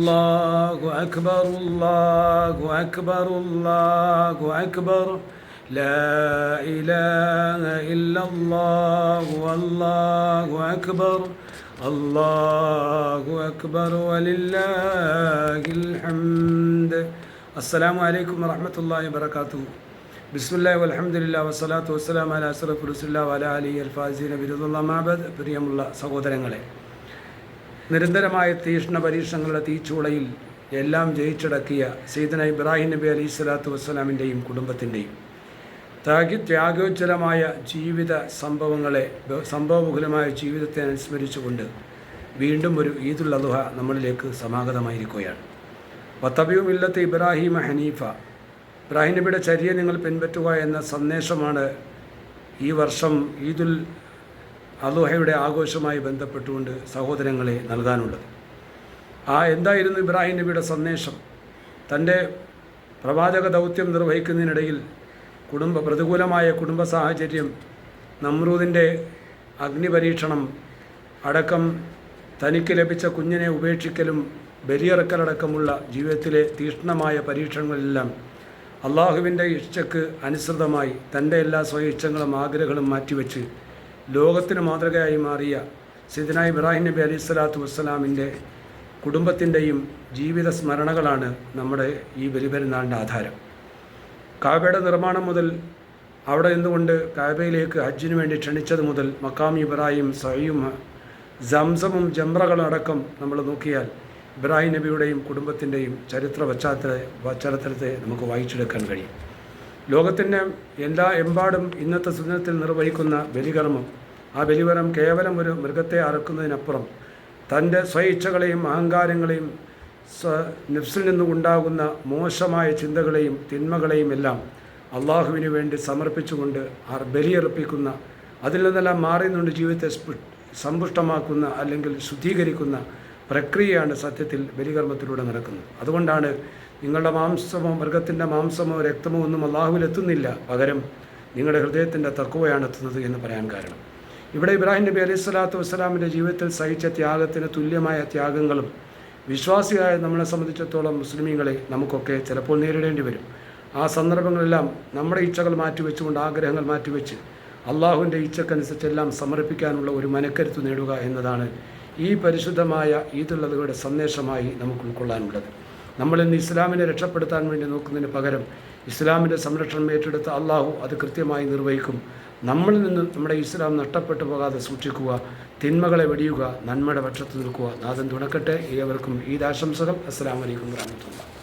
الله أكبر الله أكبر الله أكبر لا إله إلا الله والله أكبر الله أكبر ولله الحمد. السلام عليكم ورحمة الله وبركاته. بسم الله والحمد لله والصلاة والسلام على أشرف رسول الله وعلى آله الفائزين برضا الله ما بعد. പ്രിയമുള്ള സഹോദരങ്ങളെ, നിരന്തരമായ തീക്ഷ്ണ പരീക്ഷണങ്ങളുടെ തീച്ചൂളയിൽ എല്ലാം ജയിച്ചടക്കിയ സയ്യിദന ഇബ്രാഹിം നബി അലൈഹി സ്വലാത്തു വസ്സലാമിൻ്റെയും കുടുംബത്തിൻ്റെയും ത്യാഗോജ്വലമായ ജീവിത സംഭവബഹുലമായ ജീവിതത്തെ അനുസ്മരിച്ചുകൊണ്ട് വീണ്ടും ഒരു ഈദുൽ അദ്ഹ നമ്മളിലേക്ക് സമാഗതമായിരിക്കുകയാണ്. വത്തബിഉ മില്ലത്തെ ഇബ്രാഹിം ഹനീഫ, ഇബ്രാഹിം നബിയുടെ ചര്യ നിങ്ങൾ പിൻപറ്റുക എന്ന സന്ദേശമാണ് ഈ വർഷം ഈദുൽ അദ്ഹയുടെ ആഘോഷവുമായി ബന്ധപ്പെട്ടുകൊണ്ട് സഹോദരങ്ങളെ നൽകാനുള്ളത്. എന്തായിരുന്നു ഇബ്രാഹിം നബിയുടെ സന്ദേശം? തൻ്റെ പ്രവാചക ദൗത്യം നിർവഹിക്കുന്നതിനിടയിൽ പ്രതികൂലമായ കുടുംബ സാഹചര്യം, നമ്രൂദിൻ്റെ അഗ്നിപരീക്ഷണം അടക്കം, തനിക്ക് ലഭിച്ച കുഞ്ഞിനെ ഉപേക്ഷിക്കലും ബലിയിറക്കലടക്കമുള്ള ജീവിതത്തിലെ തീക്ഷ്ണമായ പരീക്ഷണങ്ങളെല്ലാം അള്ളാഹുവിൻ്റെ ഇച്ഛയ്ക്ക് അനുസൃതമായി തൻ്റെ എല്ലാ സ്വയിച്ഛകളും ആഗ്രഹങ്ങളും മാറ്റിവെച്ച് ലോകത്തിന് മാതൃകയായി മാറിയ സയ്യിദന ഇബ്രാഹിം നബി അലൈഹി സ്വലാത്തു വസ്സലാമിൻ്റെ കുടുംബത്തിൻ്റെയും ജീവിത സ്മരണകളാണ് നമ്മുടെ ഈ ബലിപെരുന്നാളിൻ്റെ ആധാരം. കാബയുടെ നിർമ്മാണം മുതൽ, അവിടെ നിന്നുകൊണ്ട് കാബയിലേക്ക് ഹജ്ജിന് വേണ്ടി ക്ഷണിച്ചത് മുതൽ, മക്കാം ഇബ്രാഹിം, സഅയും, സംസമും ജംറകളടക്കം നമ്മൾ നോക്കിയാൽ ഇബ്രാഹിം നബിയുടെയും കുടുംബത്തിൻ്റെയും ചരിത്ര പശ്ചാത്തലത്തെ നമുക്ക് വായിച്ചെടുക്കാൻ കഴിയും. ലോകത്തിൻ്റെ എമ്പാടും ഇന്നത്തെ സുന്നത്തിൽ നിർവഹിക്കുന്ന ബലികർമ്മം, ആ ബലികർമ്മം കേവലം ഒരു മൃഗത്തെ അറുക്കുന്നതിനപ്പുറം തൻ്റെ സ്വയിച്ഛകളെയും അഹങ്കാരങ്ങളെയും നഫ്സിൽ നിന്നുണ്ടാകുന്ന മോശമായ ചിന്തകളെയും തിന്മകളെയും എല്ലാം അള്ളാഹുവിന് വേണ്ടി സമർപ്പിച്ചുകൊണ്ട് ബലിയർപ്പിക്കുന്ന, അതിൽ നിന്നെല്ലാം മാറി നിന്നുകൊണ്ട് ജീവിതത്തെ സമ്പുഷ്ടമാക്കുന്ന അല്ലെങ്കിൽ ശുദ്ധീകരിക്കുന്ന പ്രക്രിയയാണ് സത്യത്തിൽ ബലികർമ്മത്തിലൂടെ നടക്കുന്നത്. അതുകൊണ്ടാണ് നിങ്ങളുടെ മാംസമോ മൃഗത്തിൻ്റെ മാംസമോ രക്തമോ ഒന്നും അള്ളാഹുവിലെത്തുന്നില്ല, പകരം നിങ്ങളുടെ ഹൃദയത്തിൻ്റെ തഖ്വയാണ് എത്തുന്നത് എന്ന് പറയാൻ കാരണം, ഇവിടെ ഇബ്രാഹിം നബി അലൈഹി സ്വലാത്തു വസ്സലാമിൻ്റെ ജീവിതത്തിൽ സഹിച്ച ത്യാഗത്തിന് തുല്യമായ ത്യാഗങ്ങളും വിശ്വാസിയായ നമ്മളെ സംബന്ധിച്ചിടത്തോളം മുസ്ലിമീങ്ങളെ നമുക്കൊക്കെ ചിലപ്പോൾ നേരിടേണ്ടി വരും. ആ സന്ദർഭങ്ങളെല്ലാം നമ്മുടെ ഇച്ഛകൾ മാറ്റിവെച്ചുകൊണ്ട്, ആഗ്രഹങ്ങൾ മാറ്റിവെച്ച് അള്ളാഹുവിൻ്റെ ഇച്ഛക്കനുസരിച്ചെല്ലാം സമർപ്പിക്കാനുള്ള ഒരു മനക്കരുത്ത് നേടുക എന്നതാണ് ഈ പരിശുദ്ധമായ ഈദുൽ അദ്ഹയുടെ സന്ദേശമായി നമുക്ക് ഉൾക്കൊള്ളാനുള്ളത്. നമ്മളിന്ന് ഇസ്ലാമിനെ രക്ഷപ്പെടുത്താൻ വേണ്ടി നോക്കുന്നതിന് പകരം ഇസ്ലാമിൻ്റെ സംരക്ഷണം ഏറ്റെടുത്ത അള്ളാഹു അത് കൃത്യമായി നിർവഹിക്കും. നമ്മളിൽ നിന്ന് നമ്മുടെ ഇസ്ലാം നഷ്ടപ്പെട്ടു പോകാതെ സൂക്ഷിക്കുക, തിന്മകളെ വെടിയുക, നന്മയുടെ പക്ഷത്ത് നിൽക്കുക. നാഥൻ തുണക്കട്ടെ. ഏവർക്കും ഈദ് ആശംസകൾ. അസ്സലാമു അലൈക്കും വറഹ്മത്തുള്ളാഹി.